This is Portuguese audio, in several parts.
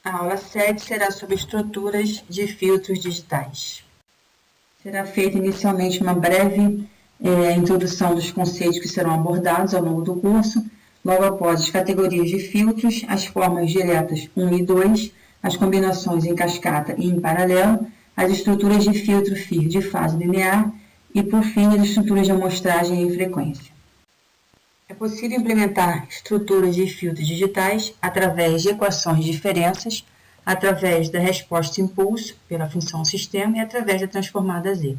A aula 7 será sobre estruturas de filtros digitais. Será feita inicialmente uma breve introdução dos conceitos que serão abordados ao longo do curso, logo após as categorias de filtros, as formas diretas 1 e 2, as combinações em cascata e em paralelo, as estruturas de filtro FIR de fase linear e, por fim, as estruturas de amostragem e frequência. É possível implementar estruturas de filtros digitais através de equações de diferenças, através da resposta impulso pela função sistema e através da transformada Z.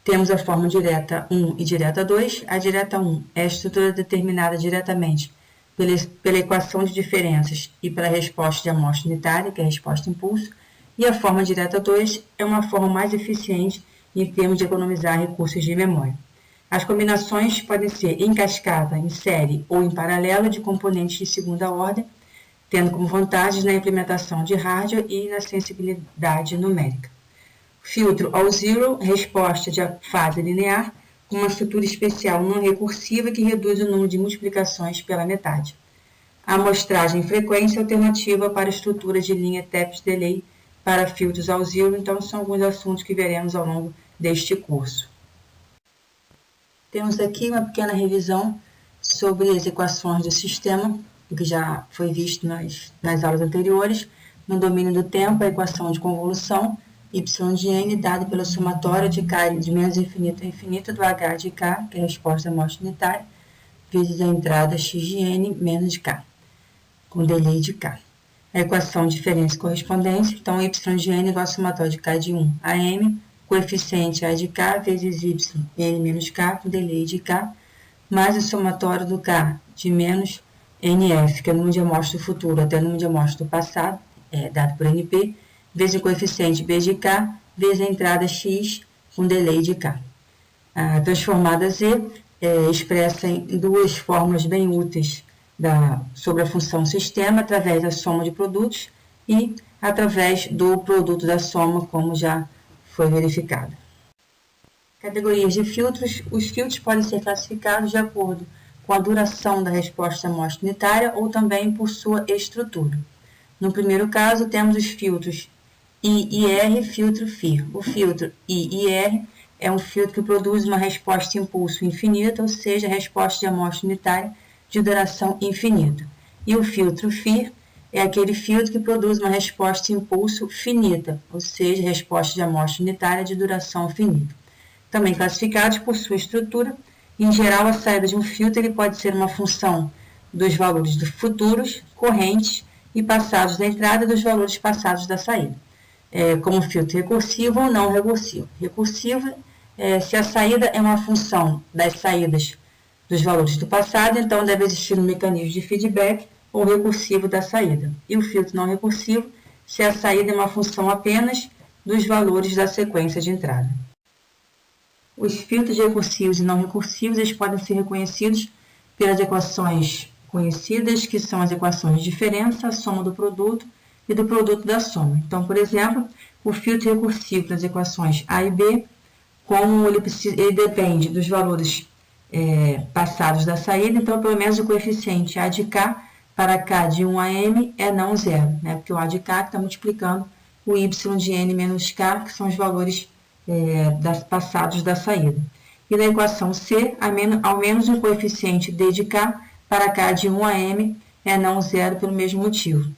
Temos a forma direta 1 e direta 2. A direta 1 é a estrutura determinada diretamente pela equação de diferenças e pela resposta de amostra unitária, que é a resposta impulso, e a forma direta 2 é uma forma mais eficiente em termos de economizar recursos de memória. As combinações podem ser em cascata, em série ou em paralelo de componentes de segunda ordem, tendo como vantagens na implementação de hardware e na sensibilidade numérica. Filtro all zero, resposta de fase linear, com uma estrutura especial não recursiva que reduz o número de multiplicações pela metade. A amostragem e frequência alternativa para estrutura de linha taps-delay para filtros all zero, então são alguns assuntos que veremos ao longo deste curso. Temos aqui uma pequena revisão sobre as equações do sistema, o que já foi visto nas aulas anteriores. No domínio do tempo, a equação de convolução, y de n, dada pela somatória de k de menos infinito a infinito do h de k, que é a resposta da amostra unitária, vezes a entrada x de n menos k, com delay de k. A equação de diferença e correspondência, então y de n igual a somatória de k de 1 a m, coeficiente a de k vezes y, n menos k, com delay de k, mais o somatório do k de menos nf, que é o número de amostras do futuro até o número de amostras do passado, dado por np, vezes o coeficiente b de k, vezes a entrada x, com delay de k. A transformada z expressa em duas fórmulas bem úteis sobre a função sistema, através da soma de produtos e através do produto da soma, como já foi verificado. Categorias de filtros. Os filtros podem ser classificados de acordo com a duração da resposta à amostra unitária ou também por sua estrutura. No primeiro caso, temos os filtros I e R, filtro FIR. O filtro I e R é um filtro que produz uma resposta impulso infinita, ou seja, resposta de amostra unitária de duração infinita. E o filtro FIR é aquele filtro que produz uma resposta impulso finita, ou seja, resposta de amostra unitária de duração finita. Também classificados por sua estrutura, em geral, a saída de um filtro ele pode ser uma função dos valores dos futuros, correntes e passados da entrada e dos valores passados da saída, como filtro recursivo ou não recursivo. Recursivo se a saída é uma função das saídas dos valores do passado, então deve existir um mecanismo de feedback ou recursivo da saída. E o filtro não recursivo, se a saída é uma função apenas dos valores da sequência de entrada. Os filtros recursivos e não recursivos eles podem ser reconhecidos pelas equações conhecidas, que são as equações de diferença, a soma do produto e do produto da soma. Então, por exemplo, o filtro recursivo das equações A e B, como ele depende dos valores passados da saída, então pelo menos o coeficiente A de K para K de 1 a M é não zero, né? Porque o A de K está multiplicando o Y de N menos K, que são os valores passados da saída. E na equação C, ao menos o coeficiente D de K para K de 1 a M é não zero pelo mesmo motivo.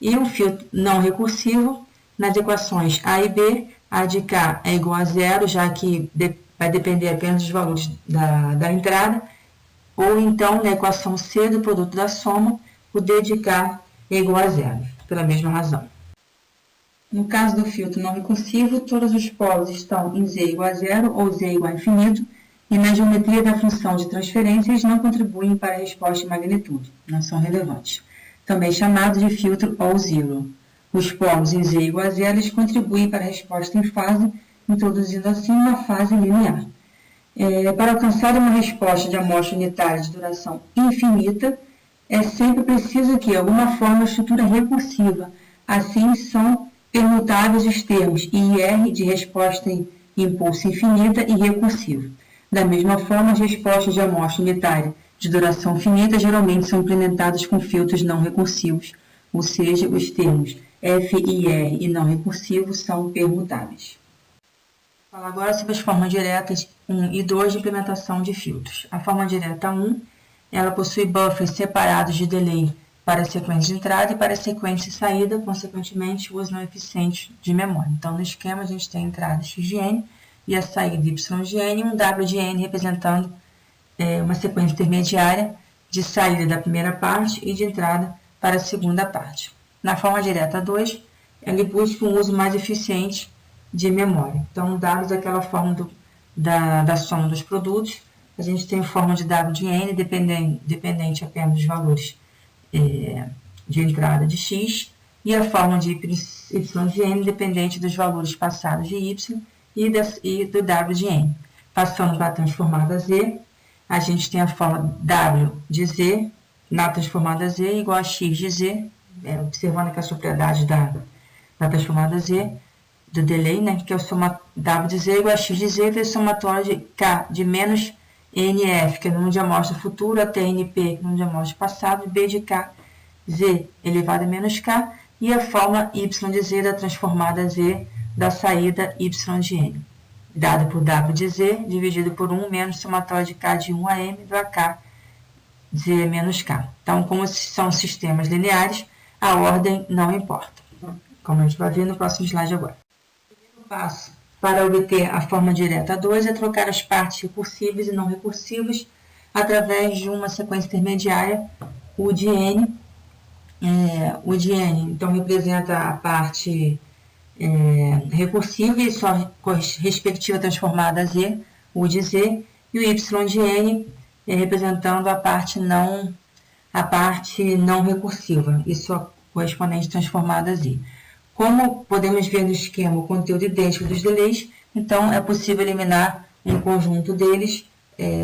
E o filtro não recursivo, nas equações A e B, A de K é igual a zero, já que vai depender apenas dos valores da entrada, ou então na equação C do produto da soma, o D de K é igual a zero, pela mesma razão. No caso do filtro não recursivo, todos os polos estão em Z igual a zero ou Z igual a infinito, e na geometria da função de transferência eles não contribuem para a resposta de magnitude, não são relevantes. Também chamado de filtro all zero. Os polos em Z igual a zero eles contribuem para a resposta em fase, introduzindo assim uma fase linear. Para alcançar uma resposta de amostra unitária de duração infinita, é sempre preciso que alguma forma estrutura recursiva. Assim são permutáveis os termos I e R de resposta em impulso infinita e recursiva. Da mesma forma, as respostas de amostra unitária de duração finita geralmente são implementadas com filtros não recursivos, ou seja, os termos F e R e não recursivos são permutáveis. Vou falar agora sobre as formas diretas 1 e 2 de implementação de filtros. A forma direta 1, ela possui buffers separados de delay para a sequência de entrada e para a sequência de saída, consequentemente, uso não eficiente de memória. Então, no esquema, a gente tem a entrada x de n e a saída y de n, e um w de n representando uma sequência intermediária de saída da primeira parte e de entrada para a segunda parte. Na forma direta 2, ele busca um uso mais eficiente de memória. Então, dados daquela forma da soma dos produtos, a gente tem a forma de w de n dependente apenas dos valores de entrada de x, e a forma de y de n dependente dos valores passados de y e do w de n. Passando para a transformada z, a gente tem a forma w de z na transformada z igual a x de z, observando que a propriedade da transformada z, do delay, né, que é o w de z igual a x de z vezes o somatório de k de menos nf, que é o número de amostra futuro, até np, que é o número de amostra passado, b de k, z elevado a menos k, e a forma y de z da transformada z da saída y de n, dado por w de z, dividido por 1 menos o somatório de k de 1 a m do ak z menos k. Então, como são sistemas lineares, a ordem não importa, como a gente vai ver no próximo slide agora. O primeiro passo para obter a forma direta 2 é trocar as partes recursivas e não recursivas através de uma sequência intermediária, U de N. U de N, então, representa a parte recursiva e sua respectiva transformada Z, U de Z, e o Y de N representando a parte não recursiva e sua correspondente transformada Z. Como podemos ver no esquema o conteúdo idêntico dos delays, então é possível eliminar um conjunto deles,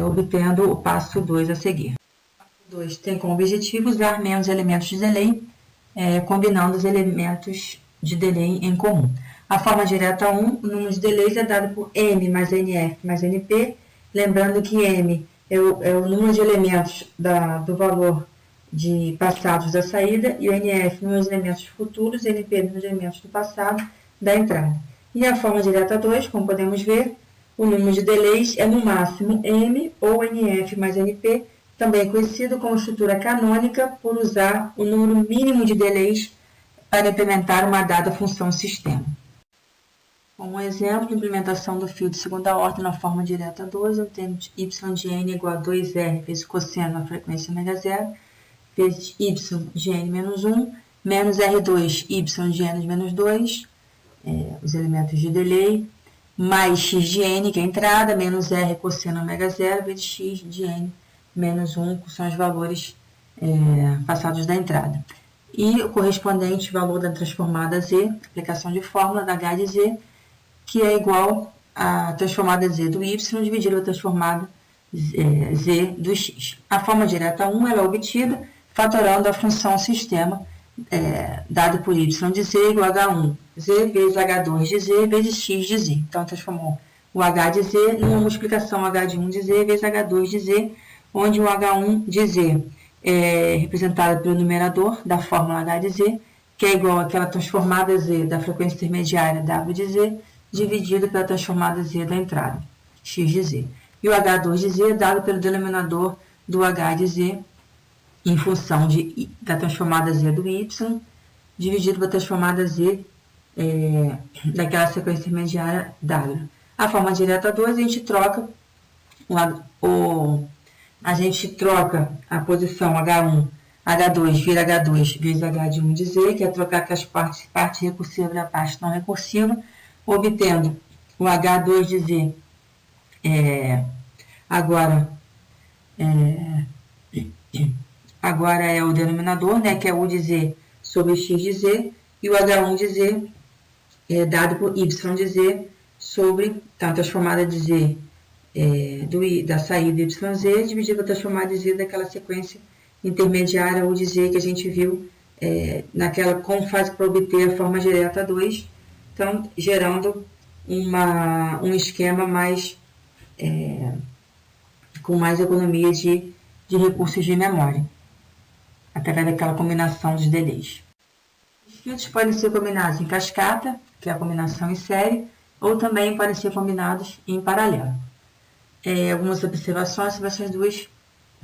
obtendo o passo 2 a seguir. O passo 2 tem como objetivo usar menos elementos de delay, combinando os elementos de delay em comum. A forma direta 1, o número de delays é dado por M mais NF mais NP, lembrando que M é o número de elementos do valor de passados da saída, e o NF, número de elementos futuros, e NP, número de elementos do passado da entrada. E a forma direta 2, como podemos ver, o número de delays é no máximo M ou NF mais NP, também conhecido como estrutura canônica, por usar o número mínimo de delays para implementar uma dada função sistema. Um exemplo de implementação do fio de segunda ordem na forma direta 2, eu tenho y de n igual a 2r vezes cosseno da frequência ômega 0, vezes y de n menos 1, menos r2, y de n menos 2, os elementos de delay, mais x de n, que é a entrada, menos r cosseno ômega 0, vezes x de n menos 1, que são os valores passados da entrada. E o correspondente valor da transformada z, aplicação de fórmula da h de z, que é igual à transformada z do y dividido pela transformada z do x. A forma direta 1 ela é obtida fatorando a função sistema dada por y de z igual a h1 z vezes h2 de z vezes x de z. Então, transformou o h de z numa multiplicação h de 1 de z vezes h2 de z, onde o h1 de z é representado pelo numerador da fórmula h de z, que é igual àquela transformada z da frequência intermediária w de z, dividido pela transformada z da entrada, x de z. E o h2 de z é dado pelo denominador do h de z em função da transformada z do y, dividido pela transformada z daquela sequência intermediária w. A forma direta 2, a gente troca a posição H1, H2 vira H2 vezes H de 1 de Z, que é trocar aquelas parte recursiva da parte não recursiva, obtendo o H2 de Z agora é o denominador, né, que é U de Z sobre X de Z, e o H1 de Z é dado por Y de Z sobre a transformada de Z da saída YZ, dividido pela transformada de Z daquela sequência intermediária U de Z que a gente viu como faz para obter a forma direta 2, então gerando um esquema com mais economia de recursos de memória, através daquela combinação dos delays. filtros podem ser combinados em cascata, que é a combinação em série, ou também podem ser combinados em paralelo. Algumas observações sobre essas duas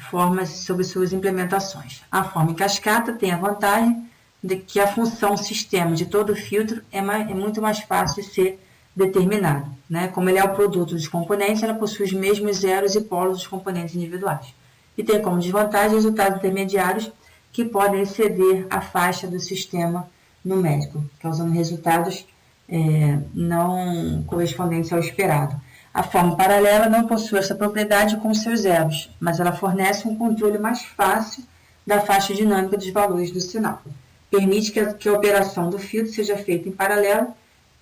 formas, sobre suas implementações. A forma em cascata tem a vantagem de que a função sistema de todo filtro é muito mais fácil de ser determinada, né? Como ele é o produto dos componentes, ela possui os mesmos zeros e polos dos componentes individuais. E tem como desvantagem resultados intermediários que podem exceder a faixa do sistema numérico, causando resultados não correspondentes ao esperado. A forma paralela não possui essa propriedade com seus zeros, mas ela fornece um controle mais fácil da faixa dinâmica dos valores do sinal. Permite que a operação do filtro seja feita em paralelo,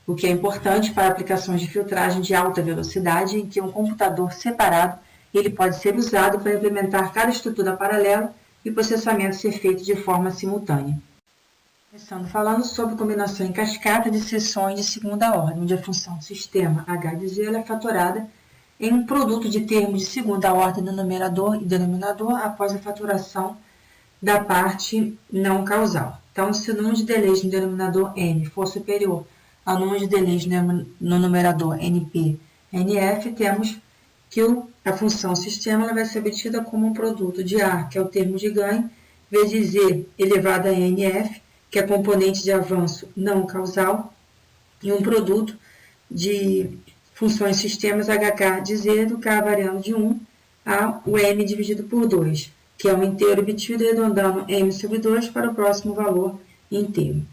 o que é importante para aplicações de filtragem de alta velocidade, em que um computador separado ele pode ser usado para implementar cada estrutura paralela e o processamento ser feito de forma simultânea. Começando falando sobre combinação em cascata de seções de segunda ordem, onde a função sistema h de z é fatorada em um produto de termos de segunda ordem no numerador e denominador após a faturação da parte não causal. Então, se o número de delays no denominador n for superior ao número de delays no numerador np, nf, temos que a função sistema ela vai ser obtida como um produto de A, que é o termo de ganho, vezes Z elevado a NF, que é componente de avanço não causal, e um produto de funções sistemas HK de Z do K variando de 1 a o M dividido por 2, que é um inteiro obtido arredondando M sobre 2 para o próximo valor inteiro,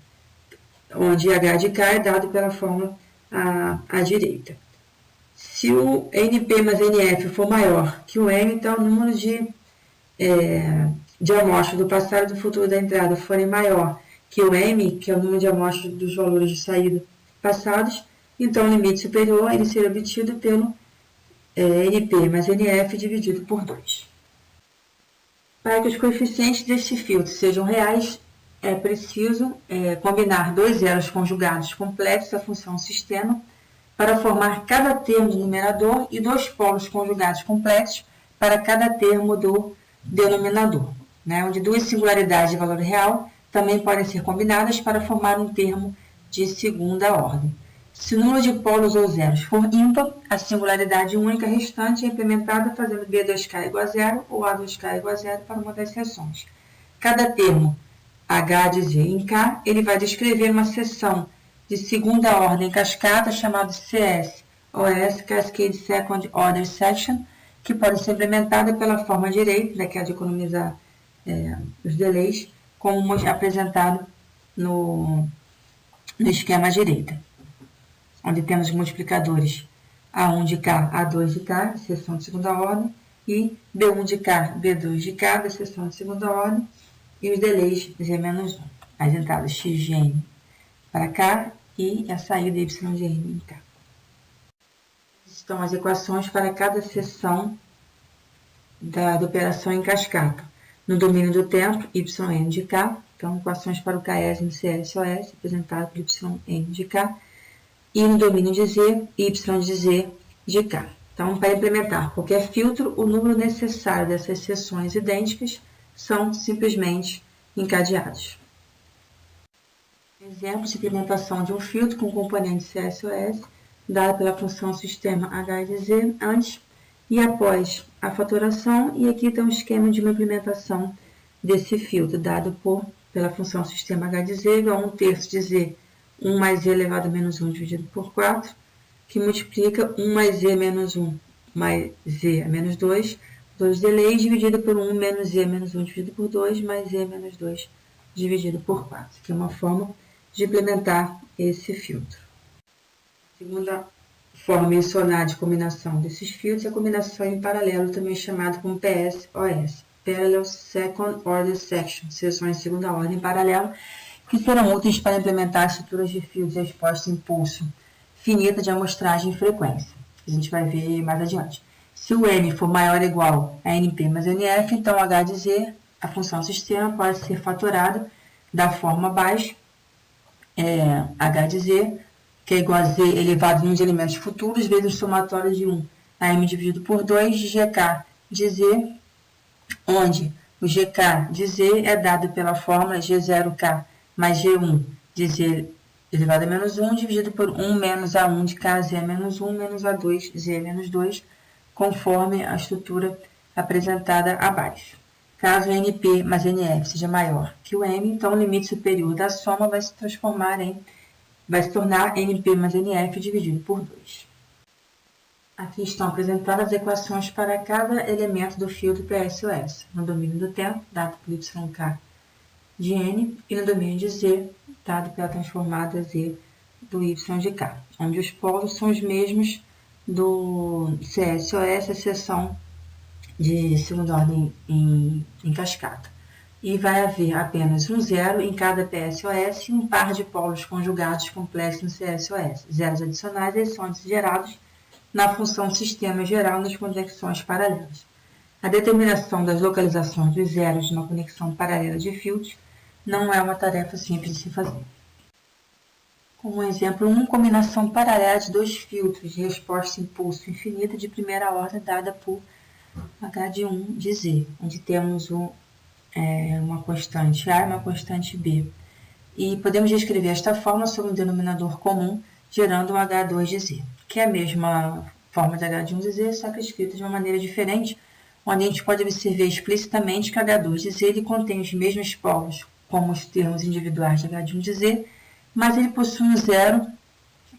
onde H de K é dado pela fórmula à direita. Se o NP mais NF for maior que o M, então o número de amostras do passado e do futuro da entrada forem maior que o M, que é o número de amostras dos valores de saída passados, então o limite superior ele será obtido pelo NP mais NF dividido por 2. Para que os coeficientes deste filtro sejam reais, é preciso combinar dois zeros conjugados complexos da função sistema para formar cada termo do numerador e dois polos conjugados complexos para cada termo do denominador, né? Onde duas singularidades de valor real também podem ser combinadas para formar um termo de segunda ordem. Se o número de polos ou zeros for ímpar, a singularidade única restante é implementada fazendo B2K igual a zero ou A2K igual a zero para uma das seções. Cada termo H de Z em K, ele vai descrever uma seção de segunda ordem cascata chamada CS, OS, Cascade Second Order Section, que pode ser implementada pela forma direita, que é de economizar os delays, como apresentado no esquema à direita, onde temos os multiplicadores A1 de K, A2 de K, seção de segunda ordem, e B1 de K, B2 de K, da seção de segunda ordem, e os delays Z-1, as entradas X de N para K e a saída Y de N em K. Estão as equações para cada seção da operação em cascata. No domínio do tempo, YN de K, então equações para o KS no CS-OS, apresentado por YN de K, e no domínio de Z, Y de Z de K. Então, para implementar qualquer filtro, o número necessário dessas seções idênticas são simplesmente encadeados. Exemplo de implementação de um filtro com componente CS-OS, dado pela função sistema H de Z antes e após a faturação, e aqui tem um esquema de uma implementação desse filtro, dado pela função sistema H de Z igual a 1/3 de Z, 1 mais Z elevado a menos 1 dividido por 4, que multiplica 1 mais Z menos 1 mais Z a menos 2, 2 delays dividido por 1 menos Z menos 1 dividido por 2, mais Z menos 2 dividido por 4, que é uma forma de implementar esse filtro. A segunda forma mencionada de combinação desses filtros é a combinação em paralelo, também chamada como PS-OS, Parallel Second Order Section, seções de segunda ordem em paralelo, que serão úteis para implementar estruturas de fios de resposta impulso finita de amostragem e frequência, que a gente vai ver mais adiante. Se o N for maior ou igual a NP mais NF, então H de Z, a função sistema, pode ser fatorada da forma abaixo, H de Z, que é igual a Z elevado em uns elementos futuros, vezes o somatório de 1 a M dividido por 2 de GK de Z, onde o GK de Z é dado pela fórmula G0K mais G1 de Z elevado a menos 1, dividido por 1 menos A1 de KZ menos 1 menos A2 Z menos 2, conforme a estrutura apresentada abaixo. Caso NP mais NF seja maior que o M, então o limite superior da soma vai se tornar NP mais NF dividido por 2. Aqui estão apresentadas as equações para cada elemento do filtro PSOS, no domínio do tempo, dado por YK de N, e no domínio de Z, dado pela transformada Z do Y de K, onde os polos são os mesmos do CSOS, exceção de segunda ordem em cascata. E vai haver apenas um zero em cada PSOS e um par de polos conjugados complexos no CSOS. Zeros adicionais eles são gerados na função sistema geral nas conexões paralelas. A determinação das localizações dos zeros de uma conexão paralela de filtros não é uma tarefa simples de se fazer. Como exemplo 1, combinação paralela de dois filtros de resposta impulso infinita de primeira ordem dada por H de 1 de Z, onde temos uma constante A e uma constante B. E podemos descrever esta forma sob um denominador comum, gerando um H2 de Z, que é a mesma forma de H de 1 de Z, só que escrita de uma maneira diferente, onde a gente pode observar explicitamente que H2 de Z ele contém os mesmos polos, como os termos individuais de H de 1 de Z, mas ele possui um zero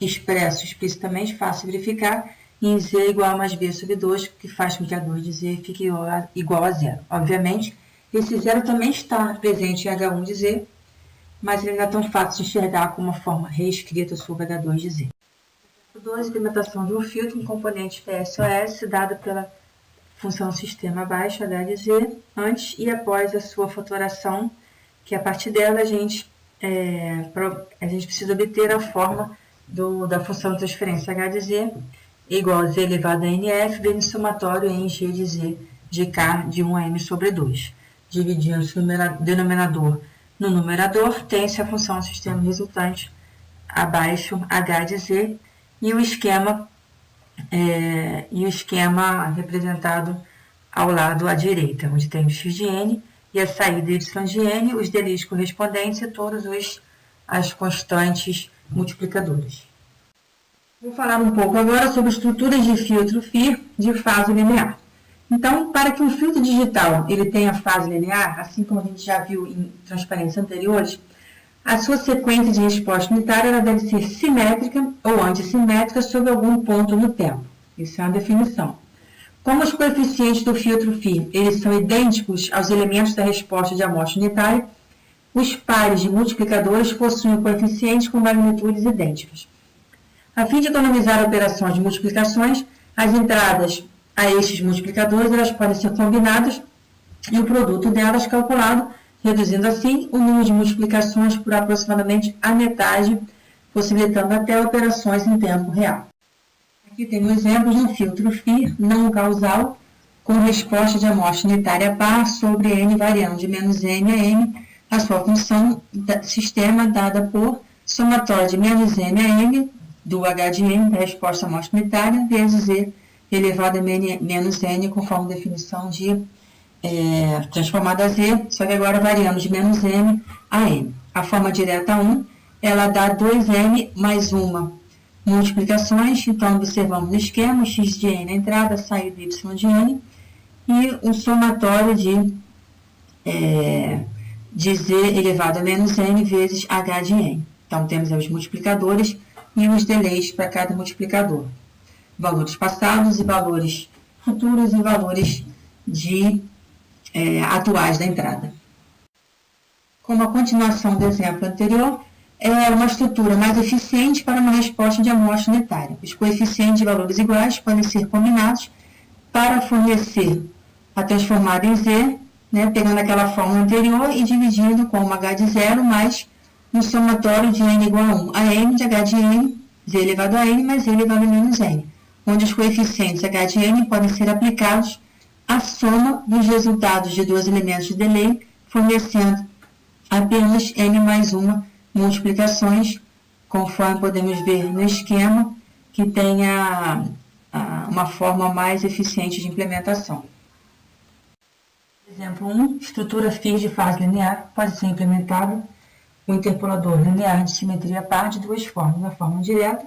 expresso explicitamente, fácil de verificar, em Z igual a mais B sobre 2, que faz com que H2 de Z fique igual a zero. Obviamente, esse zero também está presente em H1 de Z, mas ele não é tão fácil de enxergar como uma forma reescrita sobre H2 de Z. 2. Implementação de um filtro em componente PSOS dada pela função sistema abaixo, H de Z, antes e após a sua fatoração, que a partir dela a gente precisa obter a forma da função de transferência H de Z igual a Z elevado a NF vezes somatório em G de Z de K de 1 a M sobre 2. Dividindo-se o denominador no numerador, tem-se a função sistema resultante abaixo H de Z e o esquema representado ao lado à direita, onde tem o X de N e a saída Y de N, os delírios correspondentes e todas as constantes multiplicadoras. Vou falar um pouco agora sobre estruturas de filtro FIR de fase linear. Então, para que um filtro digital ele tenha fase linear, assim como a gente já viu em transparências anteriores, a sua sequência de resposta unitária ela deve ser simétrica ou antissimétrica sobre algum ponto no tempo. Isso é uma definição. Como os coeficientes do filtro FIR eles são idênticos aos elementos da resposta de amostra unitária, os pares de multiplicadores possuem coeficientes com magnitudes idênticas. A fim de economizar operações de multiplicações, as entradas a estes multiplicadores elas podem ser combinadas e o produto delas calculado, reduzindo assim o número de multiplicações por aproximadamente a metade, possibilitando até operações em tempo real. Aqui tem um exemplo de um filtro FIR não causal com resposta de amostra unitária par sobre N variando de menos M a M, a sua função sistema dada por somatório de menos M a M do H de N, da resposta à amostra unitária, vezes Z elevado a menos N, conforme definição de transformada Z, só que agora variando de menos M a M. A forma direta 1, ela dá 2M mais uma multiplicações, então observamos no esquema, X de N na entrada, saída Y de N, e um somatório de Z elevado a menos N vezes H de N. Então temos os multiplicadores e os delays para cada multiplicador. Valores passados e valores futuros e valores atuais da entrada. Como a continuação do exemplo anterior, é uma estrutura mais eficiente para uma resposta de amostra unitária. Os coeficientes de valores iguais podem ser combinados para fornecer a transformada em Z, pegando aquela fórmula anterior e dividindo com uma H de 0 mais um somatório de N igual a 1 a M de H de N, Z elevado a N mais Z elevado a menos N, onde os coeficientes H de N podem ser aplicados à soma dos resultados de dois elementos de delay, fornecendo apenas N mais uma multiplicações, conforme podemos ver no esquema, que tem uma forma mais eficiente de implementação. Exemplo 1, estrutura FIR de fase linear pode ser implementada o interpolador linear de simetria par de duas formas. Na forma direta,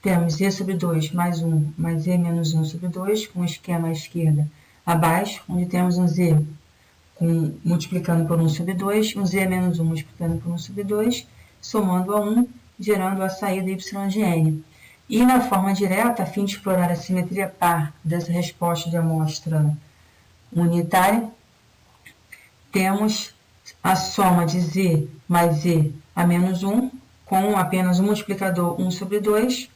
temos e sobre 2 mais 1 mais e menos 1 sobre 2, com o esquema à esquerda abaixo, onde temos um z multiplicando por 1 sobre 2, um z menos 1 multiplicando por 1 sobre 2, somando a 1, gerando a saída y de n. E na forma direta, a fim de explorar a simetria par dessa resposta de amostra unitária, temos a soma de z mais z a menos 1, com apenas um multiplicador 1 sobre 2,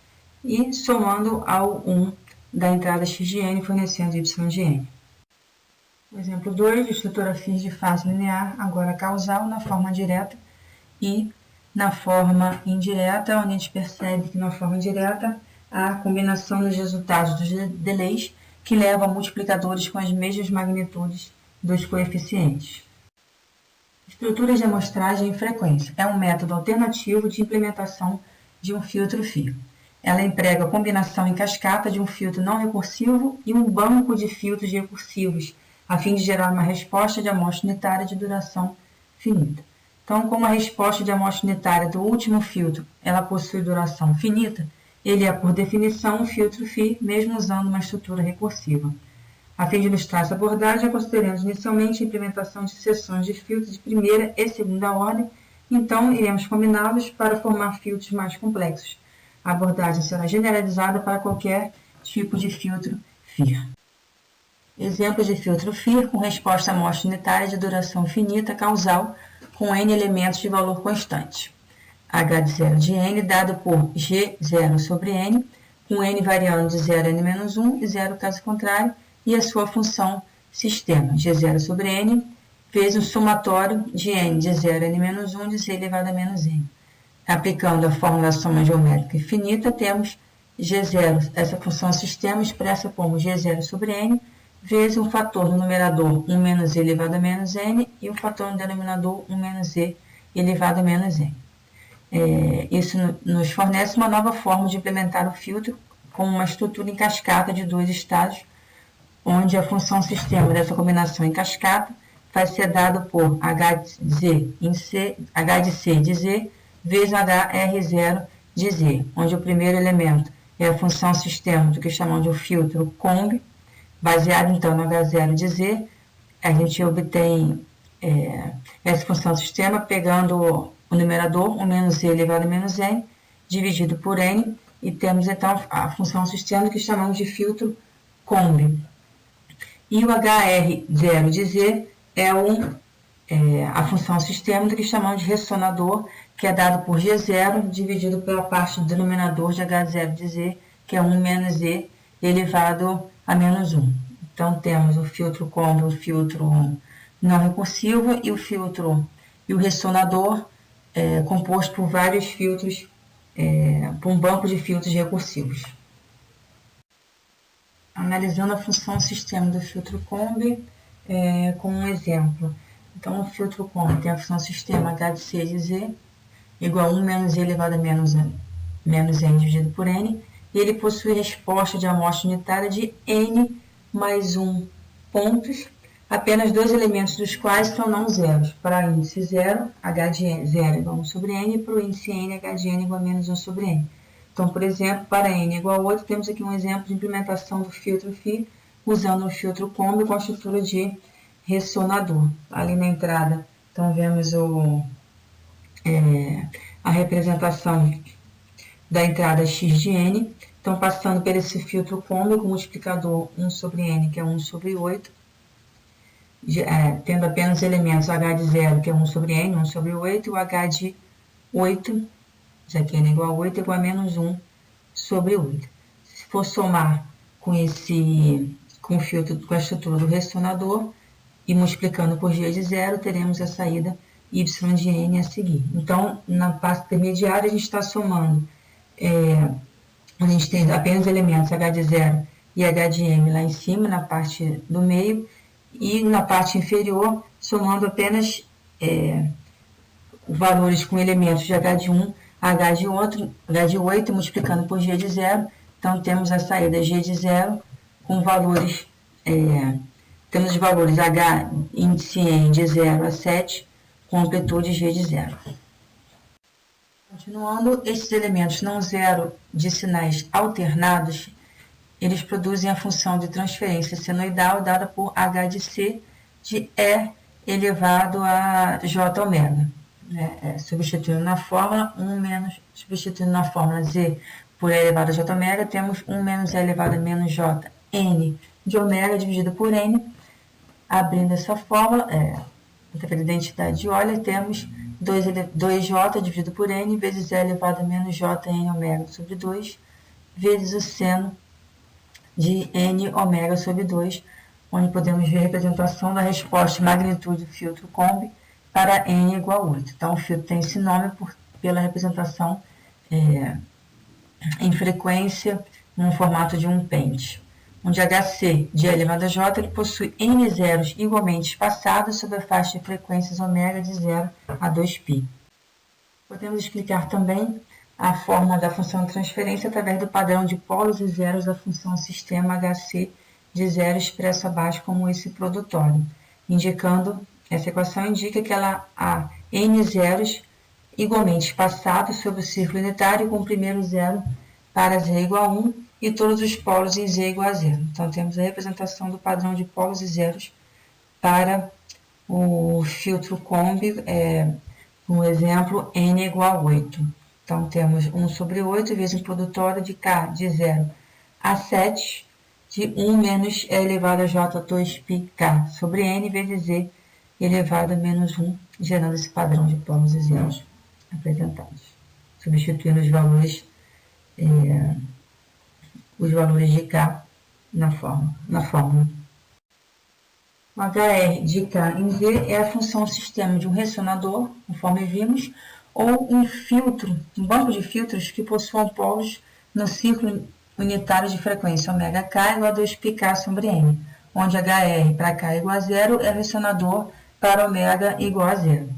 e somando ao 1 da entrada x de n, fornecendo y de n. Exemplo 2, estrutura FIS de fase linear, agora causal, na forma direta e na forma indireta, onde a gente percebe que na forma direta há a combinação dos resultados dos delays que leva a multiplicadores com as mesmas magnitudes dos coeficientes. Estruturas de amostragem e frequência. É um método alternativo de implementação de um filtro FIR. Ela emprega a combinação em cascata de um filtro não recursivo e um banco de filtros recursivos, a fim de gerar uma resposta de amostra unitária de duração finita. Então, como a resposta de amostra unitária do último filtro ela possui duração finita, ele é, por definição, um filtro FIR, mesmo usando uma estrutura recursiva. A fim de ilustrar essa abordagem, consideramos inicialmente a implementação de seções de filtros de primeira e segunda ordem, então iremos combiná-los para formar filtros mais complexos. A abordagem será generalizada para qualquer tipo de filtro FIR. Exemplos de filtro FIR com resposta à amostra unitária de duração finita causal com n elementos de valor constante. H de 0 de n dado por G0 sobre n, com n variando de 0 a n-1 e 0 caso contrário, e a sua função sistema, G0 sobre n, vezes o somatório de n de 0 a n-1 de z elevado a menos n. Aplicando a fórmula soma geométrica infinita, temos G0, essa função sistema expressa como G0 sobre n, vezes um fator no numerador 1 menos e elevado a menos n e um fator no denominador 1 menos e elevado a menos n. Isso nos fornece uma nova forma de implementar o filtro com uma estrutura em cascata de dois estados, onde a função sistema dessa combinação em cascata vai ser dado por h de c de z vezes hr0 de z, onde o primeiro elemento é a função sistema do que chamamos de um filtro combi. Baseado, então, no H0 de Z, a gente obtém essa função sistema pegando o numerador, 1 menos e elevado a menos n, dividido por n, e temos, então, a função sistema que chamamos de filtro combi. E o HR0 de Z é a função sistema do que chamamos de ressonador, que é dado por G0, dividido pela parte do denominador de H0 de Z, que é 1 menos e elevado a menos 1. Então, temos o filtro combi, o filtro não recursivo, e o filtro e o ressonador composto por vários filtros, por um banco de filtros recursivos. Analisando a função sistema do filtro combi com um exemplo. Então, o filtro combi tem a função sistema h de c de z igual a 1 menos e elevado a menos n dividido por n, e ele possui resposta de amostra unitária de n mais 1 pontos, apenas dois elementos dos quais são não zeros. Para o índice 0, h de 0 igual a 1 sobre n, e para o índice n, h de n igual a menos 1 sobre n. Então, por exemplo, para n igual a 8, temos aqui um exemplo de implementação do filtro FIR, usando o filtro combi com a estrutura de ressonador. Ali na entrada, então, vemos a representação da entrada x de n. Então, passando por esse filtro combi com multiplicador 1 sobre n, que é 1 sobre 8, tendo apenas elementos h de 0, que é 1 sobre n, 1 sobre 8, e o h de 8, já que n é igual a 8, é igual a menos 1 sobre 8. Se for somar com o filtro, com a estrutura do ressonador, e multiplicando por g de 0, teremos a saída y de n a seguir. Então, na parte intermediária, a gente está somando, a gente tem apenas elementos h de 0 e h de m lá em cima, na parte do meio, e na parte inferior, somando apenas valores com elementos de h de 1, h de 8, multiplicando por g de 0. Então, temos a saída g de 0 com valores, temos os valores h índice n de 0 a 7, com amplitude g de 0. Continuando, esses elementos não zero de sinais alternados, eles produzem a função de transferência senoidal dada por h de c de E elevado a j ômega. Substituindo na fórmula, substituindo na fórmula z por E elevado a j ômega, temos 1 menos E elevado a menos j n de ômega dividido por n. Abrindo essa fórmula, pela identidade de Euler, temos 2j dividido por n vezes E elevado a menos j n ômega sobre 2 vezes o seno de n ômega sobre 2, onde podemos ver a representação da resposta de magnitude do filtro Combe para n igual a 8. Então, o filtro tem esse nome pela representação em frequência no formato de um pente, onde Hc de E elevado a j ele possui n zeros igualmente espaçados sobre a faixa de frequências ômega de 0 a 2π. Podemos explicar também a forma da função de transferência através do padrão de polos e zeros da função sistema Hc de zero expresso abaixo como esse produtório, essa equação indica que ela há n zeros igualmente espaçados sobre o círculo unitário com o primeiro zero para z igual a 1 e todos os polos em z igual a 0. Então, temos a representação do padrão de polos e zeros para o filtro Combe, no exemplo, n igual a 8. Então, temos 1 sobre 8 vezes um produtório de k de 0 a 7, de 1 menos E elevado a j 2πk sobre n vezes z elevado a menos 1, gerando esse padrão de polos e zeros apresentados, substituindo os valores de k na fórmula. O HR de k em z é a função sistema de um ressonador, conforme vimos, ou um banco de filtros que possuam polos no círculo unitário de frequência ωk igual a 2πk sobre n, onde HR para k igual a 0 é o ressonador para ômega igual a 0.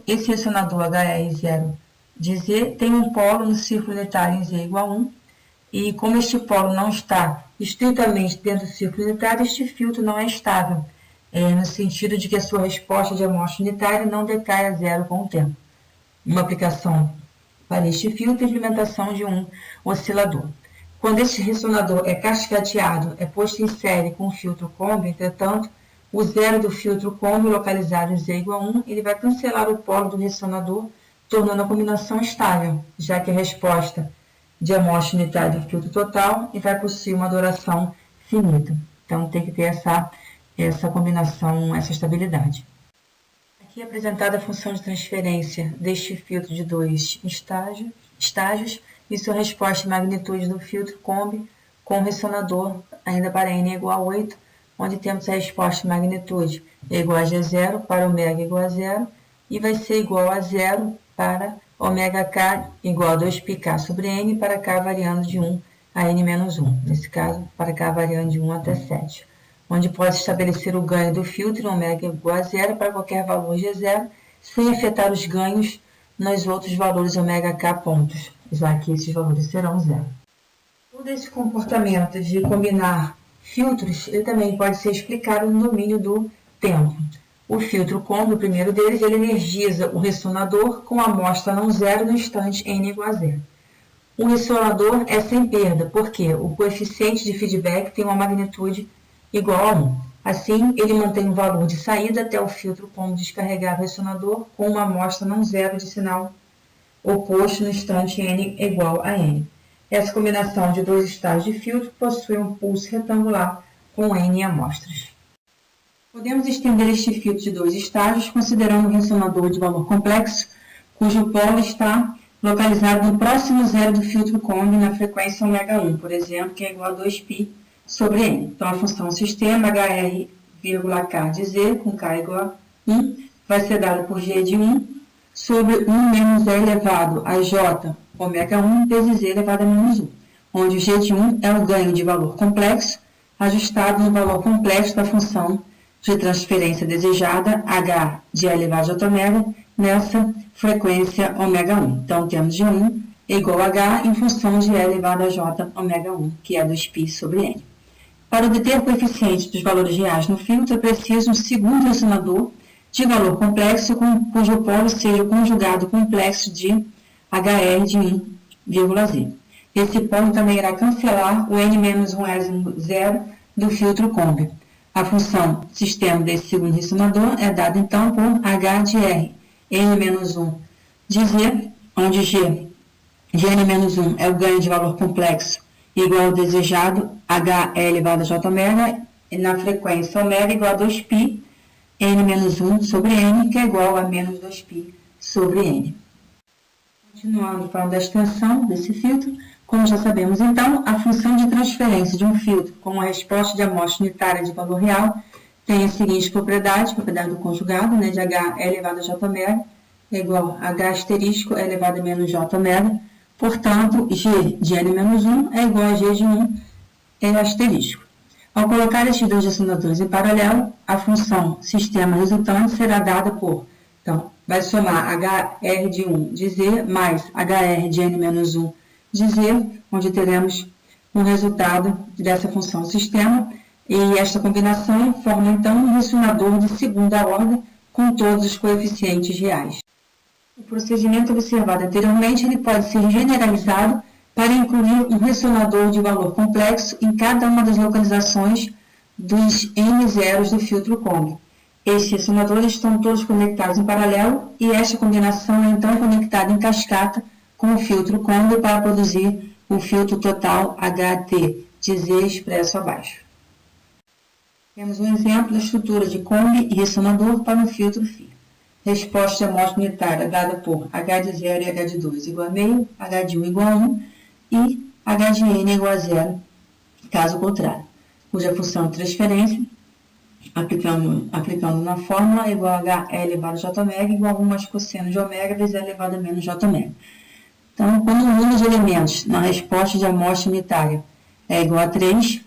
Esse ressonador HR0 de z tem um polo no círculo unitário em z igual a 1, e como este polo não está estritamente dentro do círculo unitário, este filtro não é estável, no sentido de que a sua resposta de amostra unitária não decai a zero com o tempo. Uma aplicação para este filtro é a implementação de um oscilador. Quando este ressonador é cascateado, é posto em série com o filtro Combe, entretanto, o zero do filtro Combe localizado em z igual a 1, ele vai cancelar o polo do ressonador, tornando a combinação estável, já que a resposta de amostra unitária do filtro total e vai possuir uma duração finita. Então, tem que ter essa combinação, essa estabilidade. Aqui é apresentada a função de transferência deste filtro de 2 estágios e sua resposta e magnitude do filtro Combe com ressonador ainda para n igual a 8, onde temos a resposta e magnitude igual a G0 para ômega igual a 0 e vai ser igual a 0 para ωk igual a 2πk sobre n para k variando de 1 a n menos 1, nesse caso para k variando de 1 até 7, onde pode estabelecer o ganho do filtro em ômega igual a 0 para qualquer valor G0, sem afetar os ganhos nos outros valores ωk pontos, já que esses valores serão 0. Todo esse comportamento de combinar filtros, ele também pode ser explicado no domínio do tempo. O filtro Combe, o primeiro deles, ele energiza o ressonador com a amostra não zero no instante n igual a 0. O ressonador é sem perda, porque o coeficiente de feedback tem uma magnitude igual a 1. Assim, ele mantém o valor de saída até o filtro Combe descarregar o ressonador com uma amostra não zero de sinal oposto no instante n igual a n. Essa combinação de dois estágios de filtro possui um pulso retangular com n amostras. Podemos estender este filtro de dois estágios considerando um ressonador de valor complexo, cujo polo está localizado no próximo zero do filtro Combe na frequência ω1, por exemplo, que é igual a 2π sobre n. Então, a função sistema HR,k de z com k igual a 1 vai ser dada por g de 1 sobre 1 menos E elevado a j ω1 vezes z elevado a menos 1, onde o g de 1 é o ganho de valor complexo ajustado no valor complexo da função de transferência desejada, h de E elevado a j nessa frequência ω1. Então, temos G1 igual a h em função de E elevado a j ω1, que é 2π sobre n. Para obter o coeficiente dos valores reais no filtro, é preciso um segundo ressonador de valor complexo, cujo polo seja o conjugado complexo de HR de 1,z. Esse ponto também irá cancelar o n-1 do filtro combi. A função sistema desse segundo ressonador é dada então por H de R, n-1 de Z, onde G de n-1 é o ganho de valor complexo igual ao desejado H elevado a J omega, e na frequência omega igual a 2π n-1 sobre n, que é igual a menos 2π sobre n. Continuando falando da extensão desse filtro, como já sabemos então, a função de transferência de um filtro com uma resposta de amostra unitária de valor real tem a seguinte propriedade do conjugado, né, de H elevado a J omega é igual a H asterisco elevado a menos J omega, portanto, G de n-1 é igual a G de 1 asterisco. Ao colocar estes dois ressonadores em paralelo, a função sistema resultante será dada por, então, vai somar HR de 1 de Z mais HR de n-1 de Z, onde teremos um resultado dessa função sistema, e esta combinação forma, então, um ressonador de segunda ordem com todos os coeficientes reais. O procedimento observado anteriormente ele pode ser generalizado para incluir um ressonador de valor complexo em cada uma das localizações dos N zeros do filtro combi. Estes ressonadores estão todos conectados em paralelo e esta combinação é então conectada em cascata com o filtro combi para produzir o filtro total HT de Z expresso abaixo. Temos um exemplo da estrutura de combi e ressonador para um filtro FI. Resposta de amostra unitária dada por H de 0 e H de 2 igual a meio, H de 1 igual a 1 e H de N igual a 0, caso contrário, cuja função de transferência, aplicando na fórmula, é igual a H elevado a J omega igual a 1 mais cosseno de omega vezes E elevado a menos J omega. Então, quando o número de elementos na resposta de amostra unitária é igual a 3,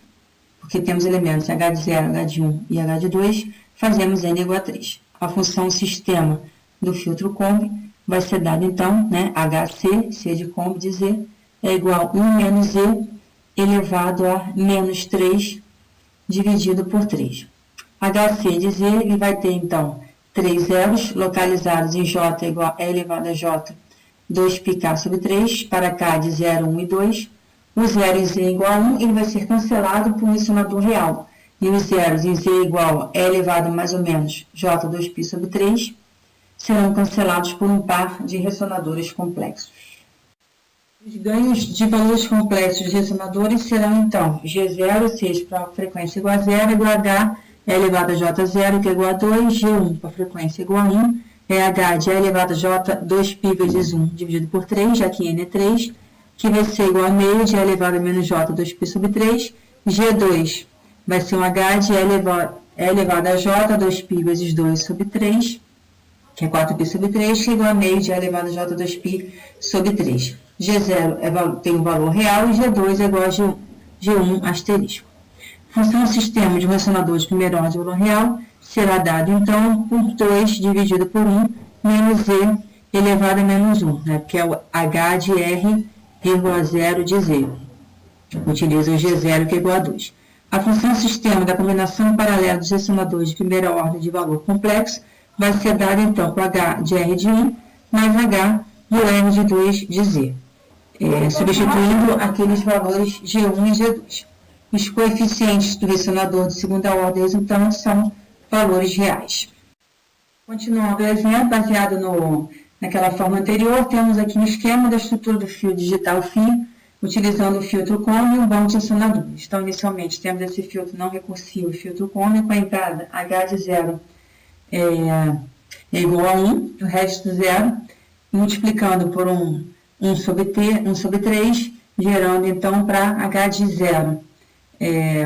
porque temos elementos H de 0, H de 1 e H de 2, fazemos N igual a 3. A função sistema do filtro combi vai ser dada, então, né, HC, C de combi de Z, é igual a 1 menos Z elevado a menos 3 dividido por 3. HC de Z ele vai ter, então, 3 zeros localizados em J igual a E elevado a J, 2πk sobre 3, para K de 0, 1 e 2. O 0 em Z igual a 1, ele vai ser cancelado por um ressonador real. E os zeros em Z igual a E elevado a mais ou menos J 2π sobre 3 serão cancelados por um par de ressonadores complexos. Os ganhos de valores complexos de ressonadores serão, então, G0, seja para a frequência igual a 0, igual a H E elevado a J0, que é igual a 2, G1 para a frequência igual a 1, é H de E elevado a J 2π vezes 1 dividido por 3, já que N é 3, que vai ser igual a meio de E elevado a menos J 2π sobre 3, G2 vai ser um H de E elevado a J 2π vezes 2 sobre 3, que é 4π sobre 3, que é igual a meio de E elevado a J 2π sobre 3. G0 tem um valor real e G2 é igual a G1 asterisco. Função sistema de um ressonador de primeira ordem de valor real será dado, então, por 2 dividido por 1 menos Z elevado a menos 1, né, que é o H de R,0 de Z. Utiliza o G0, que é igual a 2. A função sistema da combinação paralela dos ressonadores de primeira ordem de valor complexo vai ser dada, então, por H de R de 1 mais H do R de 2 de Z, substituindo aqueles valores G1 e G2. Os coeficientes do ressonador de segunda ordem resultante são valores reais. Continuando o exemplo, baseado naquela forma anterior, temos aqui um esquema da estrutura do fio digital FI, utilizando o filtro combi e um banco de ressonadores. Então, inicialmente, temos esse filtro não recursivo, filtro combi, com a entrada H de 0 é igual a 1, o resto 0, multiplicando por 1 sobre 3, gerando, então, para H de 0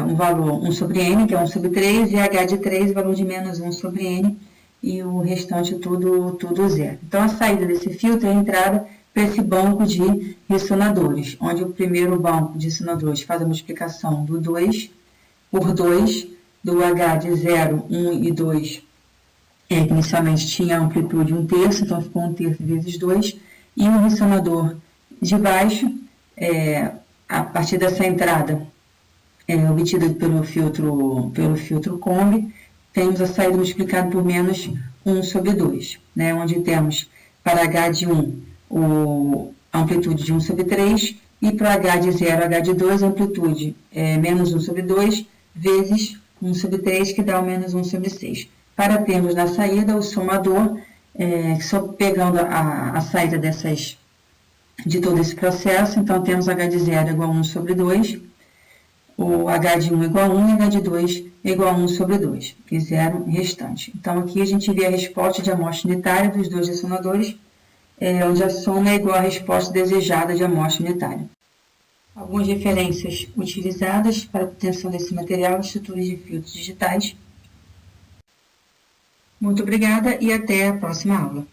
um valor 1 sobre N, que é 1 sobre 3, e H de 3, valor de menos 1 sobre N, e o restante tudo 0. Então, a saída desse filtro é a entrada para esse banco de ressonadores, onde o primeiro banco de ressonadores faz a multiplicação do 2 por 2, do H de 0, 1 e 2, que inicialmente tinha amplitude 1/3, então ficou 1/3 vezes 2, e o ressonador de baixo, a partir dessa entrada obtida pelo filtro combi, temos a saída multiplicada por menos 1 sobre 2, né, onde temos para H de 1 a amplitude de 1 sobre 3, e para o H de 0 a H de 2, a amplitude é menos 1 sobre 2 vezes 1 sobre 3, que dá o menos 1 sobre 6. Para termos na saída o somador, só pegando a saída de todo esse processo, então temos H de 0 igual a 1 sobre 2, o H de 1 igual a 1 e H de 2 igual a 1 sobre 2, e 0 restante. Então, aqui a gente vê a resposta de amostra unitária dos dois ressonadores, onde a soma é igual à resposta desejada de amostra unitária. Algumas referências utilizadas para a obtenção desse material, estruturas de filtros digitais. Muito obrigada e até a próxima aula.